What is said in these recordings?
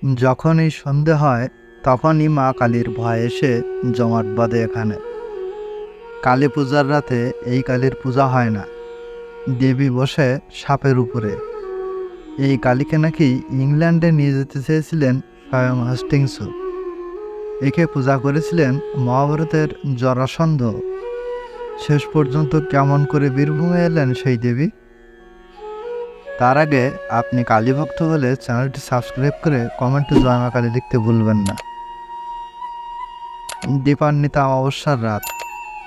যখনই সন্ধে হয় তখনই মা কালীর ভয় এসে জমাট বাঁধে এখানে। কালী পূজার রাতে এই কালীর পূজা হয় না, দেবী বসে সাপের উপরে। এই কালীকে নাকি ইংল্যান্ডে নিয়ে যেতে চেয়েছিলেন স্বয়ং হেস্টিংসও। একে পূজা করেছিলেন মহাভারতের জরাসন্ধ। শেষ পর্যন্ত কেমন করে বীরভূমে এলেন সেই দেবী? তার আগে আপনি কালী ভক্ত হলে চ্যানেলটি সাবস্ক্রাইব করে কমেন্টে জয় মা কালী লিখতে ভুলবেন না। দীপান্বিতা অমাবস্যার রাত,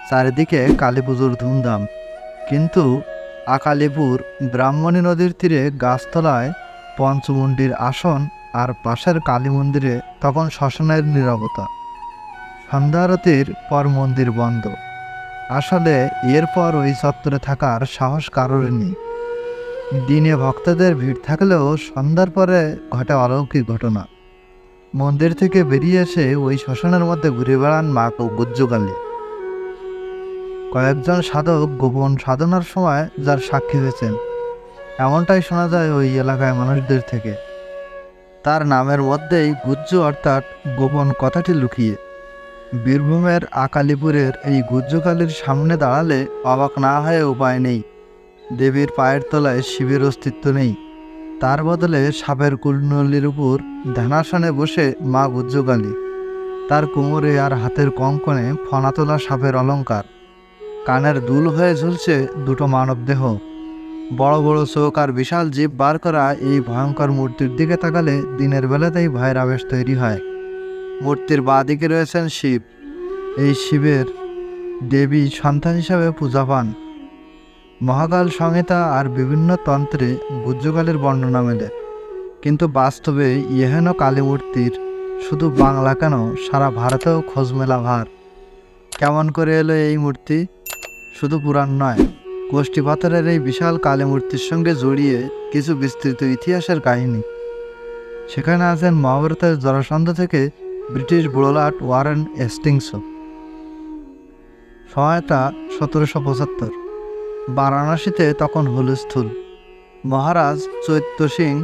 চারিদিকে কালী পুজোর ধুমধাম। কিন্তু আকালীপুর ব্রাহ্মণী নদীর তীরে গাছতলায় পঞ্চমুণ্ডির আসন আর পাশের কালী মন্দিরে তখন শ্মশানের নীরবতা। সন্ধ্যারতির পর মন্দির বন্ধ। আসলে এরপর ওই চত্বরে থাকার সাহস কারোর নেই। দিনে ভক্তদের ভিড় থাকলেও সন্ধ্যার পরে ঘটে অলৌকিক ঘটনা। মন্দির থেকে বেরিয়ে এসে ওই শ্মশানের মধ্যে ঘুরে বেড়ান মা গুজ্জকালী। কয়েকজন সাধক গোপন সাধনার সময় যার সাক্ষী হয়েছেন, এমনটাই শোনা যায় ওই এলাকায় মানুষদের থেকে। তার নামের মধ্যেই গুজ্জ অর্থাৎ গোপন কথাটি লুকিয়ে। বীরভূমের আকালীপুরের এই গুজ্জকালীর সামনে দাঁড়ালে অবাক না হয়ে উপায় নেই। দেবীর পায়ের তলায় শিবের অস্তিত্ব নেই, তার বদলে সাপের কুণ্ডলীর উপর ধ্যানাসনে বসে মা গুজ্জকালী। তার কোমরে আর হাতের কঙ্কণে ফনা তোলা সাপের অলঙ্কার। কানের দুল হয়ে ঝুলছে দুটো মানবদেহ। বড় বড় চোখ আর বিশাল জিভ বার করা এই ভয়ঙ্কর মূর্তির দিকে তাকালে দিনের বেলাতেই ভয়ের আবেশ তৈরি হয়। মূর্তির বাঁ দিকে রয়েছেন শিব। এই শিবের দেবী সন্তান হিসাবে পূজা পান। মহাকাল সংহিতা আর বিভিন্ন তন্ত্রে গুজ্জকালীর বর্ণনা মেলে, কিন্তু বাস্তবে ইহেন কালী মূর্তির শুধু বাংলা কেন, সারা ভারতেও খোঁজ মেলা ভার। কেমন করে এলো এই মূর্তি? শুধু পুরাণ নয়, গোষ্ঠী পাথরের এই বিশাল কালী মূর্তির সঙ্গে জড়িয়ে কিছু বিস্তৃত ইতিহাসের কাহিনী। সেখানে আছেন মহাভারতের জরাসন্ধ থেকে ব্রিটিশ বুড়োলাট ওয়ারেন হেস্টিংসও। সময়টা 1775। বারাণসীতে তখন হুলস্থুল। মহারাজ চৈত্য সিং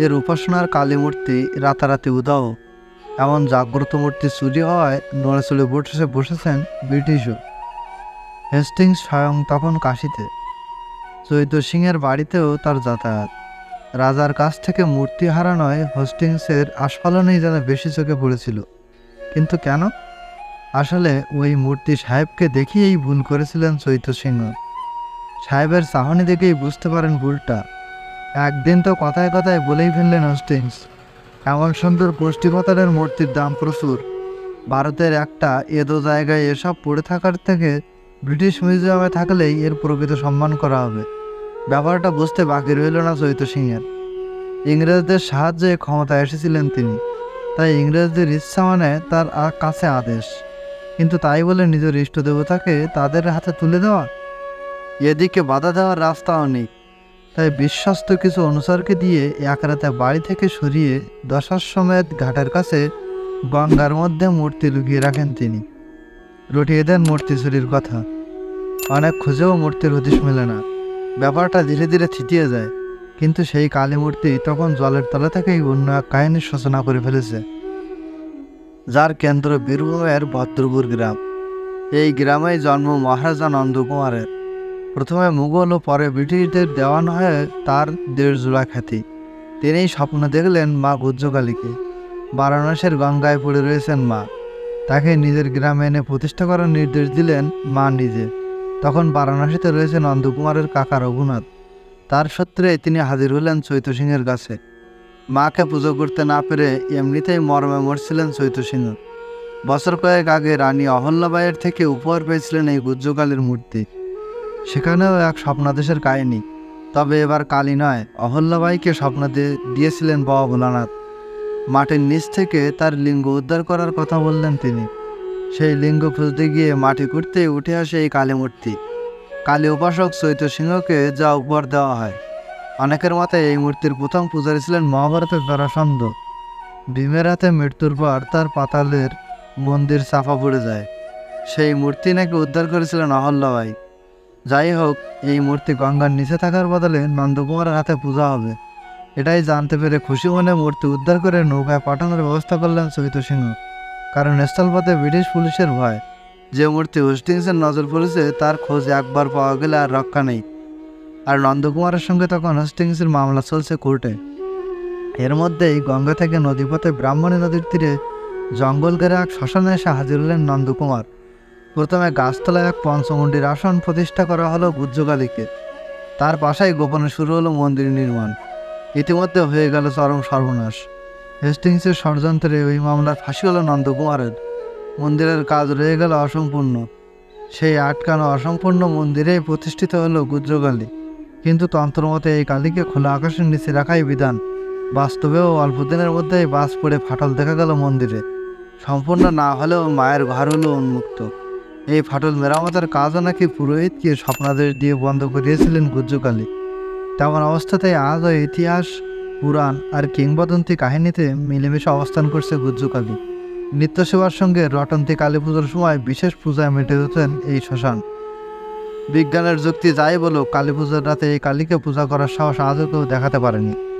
এর উপাসনার কালী মূর্তি রাতারাতি উধাও। এমন জাগ্রত মূর্তি চুরি হওয়ায় নড়ে চড়ে বসেছেন ব্রিটিশও। হেস্টিংস স্বয়ং তখন কাশীতে। চৈত্য সিংয়ের বাড়িতেও তার যাতায়াত। রাজার কাছ থেকে মূর্তি হারানোয় হেস্টিংসের আস্ফালনেই যেন বেশি চোখে পড়েছিল। কিন্তু কেন? আসলে ওই মূর্তি সাহেবকে দেখিয়েই ভুল করেছিলেন চৈত্য সিংহ। সাহেবের চাহনি দেখেই বুঝতে পারেন ভুলটা। একদিন তো কথায় কথায় বলেই ফেললেন হেস্টিংস, এমন সুন্দর গোষ্ঠীপাথরের মূর্তির দাম প্রচুর। ভারতের একটা এদো জায়গায় এসব পড়ে থাকার থেকে ব্রিটিশ মিউজিয়ামে থাকলেই এর প্রকৃত সম্মান করা হবে। ব্যাপারটা বুঝতে বাকি রইল না চৈত্য সিংয়ের। ইংরেজদের সাহায্যে ক্ষমতায় এসেছিলেন তিনি, তাই ইংরেজদের ইচ্ছা মানে তার কাছে আদেশ। কিন্তু তাই বলে নিজের ইষ্ট দেবতাকে তাদের হাতে তুলে দেওয়া, এদিকে বাধা দেওয়ার রাস্তাও নেই। তাই বিশ্বস্ত কিছু অনুসারকে দিয়ে এক রাতে বাড়ি থেকে সরিয়ে দশাশ্বমেধ ঘাটের কাছে গঙ্গার মধ্যে মূর্তি লুকিয়ে রাখেন তিনি। রটিয়ে দেন মূর্তি চুরির কথা। অনেক খুঁজেও মূর্তির হদিশ মেলে না। ব্যাপারটা ধীরে ধীরে থিতিয়ে যায়। কিন্তু সেই কালী মূর্তি তখন জলের তলা থেকেই অন্য এক কাহিনীর সূচনা করে ফেলেছে, যার কেন্দ্র বীরভূমের ভদ্রপুর গ্রাম। এই গ্রামেই জন্ম মহারাজা নন্দকুমারের। প্রথমে মুঘল ও পরে ব্রিটিশদের দেওয়ান হয়ে তার দেড়জোড়া খ্যাতি। তিনিই স্বপ্ন দেখলেন মা গুজ্জকালীকে। বারাণসীর গঙ্গায় পড়ে রয়েছেন মা, তাকে নিজের গ্রামে এনে প্রতিষ্ঠা করার নির্দেশ দিলেন মা নিজে। তখন বারাণসীতে রয়েছে নন্দকুমারের কাকা রঘুনাথ। তার সূত্রে তিনি হাজির হলেন চৈত্য সিংহের কাছে। মাকে পুজো করতে না পেরে এমনিতেই মর্মে মরছিলেন চৈত্য সিংহ। বছর কয়েক আগে রানী অহল্যাবাইয়ের থেকে উপহার পেয়েছিলেন এই গুজ্জকালীর মূর্তি। সেখানেও এক স্বপ্নাদেশের কাহিনী। তবে এবার কালী নয়, অহল্যাবাইকে স্বপ্ন দিয়েছিলেন বাবা ভোলানাথ। মাটির নিচ থেকে তার লিঙ্গ উদ্ধার করার কথা বললেন তিনি। সেই লিঙ্গ খুঁজতে গিয়ে মাটি খুঁড়তে উঠে আসে এই কালী মূর্তি। কালী উপাসক চৈত্য সিংহকে যা উপহার দেওয়া হয়। অনেকের মতে এই মূর্তির প্রথম পূজারী ছিলেন মহাভারতের জরাসন্ধ। ভীমের হাতে মৃত্যুর পর তার পাতালের মন্দির চাপা পড়ে যায়। সেই মূর্তি নাকি উদ্ধার করেছিলেন অহল্যাবাই। যাই হোক, এই মূর্তি গঙ্গার নিচে থাকার বদলে নন্দকুমারের হাতে পূজা হবে। এটাই জানতে পেরে খুশি মনে মূর্তি উদ্ধার করে নৌকায় পাঠানোর ব্যবস্থা করলেন চৈতসিংহ। কারণ স্থলপথে ব্রিটিশ পুলিশের ভয়। যে মূর্তি হেস্টিংসের নজর পড়েছে তার খোঁজ একবার পাওয়া গেলে আর রক্ষা নেই। আর নন্দকুমারের সঙ্গে তখন হেস্টিংসের মামলা চলছে কোর্টে। এর মধ্যেই গঙ্গা থেকে নদীপথে ব্রাহ্মণী নদীর তীরে জঙ্গল ঘেরা এক শ্মশানে এসে হাজির হলেন নন্দকুমার। প্রথমে গাছতলায় এক পঞ্চমুণ্ডির আসন প্রতিষ্ঠা করা হলো গুজ্জকালীকে। তার পাশেই গোপনে শুরু হলো মন্দির নির্মাণ। ইতিমধ্যে হয়ে গেল চরম সর্বনাশ। হেস্টিংসের ষড়যন্ত্রে ওই মামলার ফাঁসি হলো নন্দকুমারের। মন্দিরের কাজ রয়ে গেল অসম্পূর্ণ। সেই আটকানো অসম্পূর্ণ মন্দিরেই প্রতিষ্ঠিত হলো গুজ্জকালী। কিন্তু তন্ত্রমতে এই কালীকে খোলা আকাশের নিচে রাখাই বিধান। বাস্তবেও অল্প দিনের মধ্যেই বাজ পড়ে ফাটল দেখা গেল মন্দিরে। সম্পূর্ণ না হলেও মায়ের ঘর হলো উন্মুক্ত। এই ফাটল মেরামতের কাজও নাকি পুরোহিতকে স্বপ্নাদেশ দিয়ে বন্ধ করিয়েছিলেন গুজ্জকালী। তেমন অবস্থাতেই আজও ইতিহাস, পুরাণ আর কিংবদন্তি কাহিনীতে মিলেমিশে অবস্থান করছে গুজ্জকালী। নিত্য সেবার সঙ্গে রটন্তী কালী পুজোর সময় বিশেষ পূজায় মেতে হতেন এই শ্মশান। বিজ্ঞানের যুক্তি যাই বলো, কালী পুজোর রাতে এই কালীকে পূজা করার সাহস আজও কেউ দেখাতে পারেনি।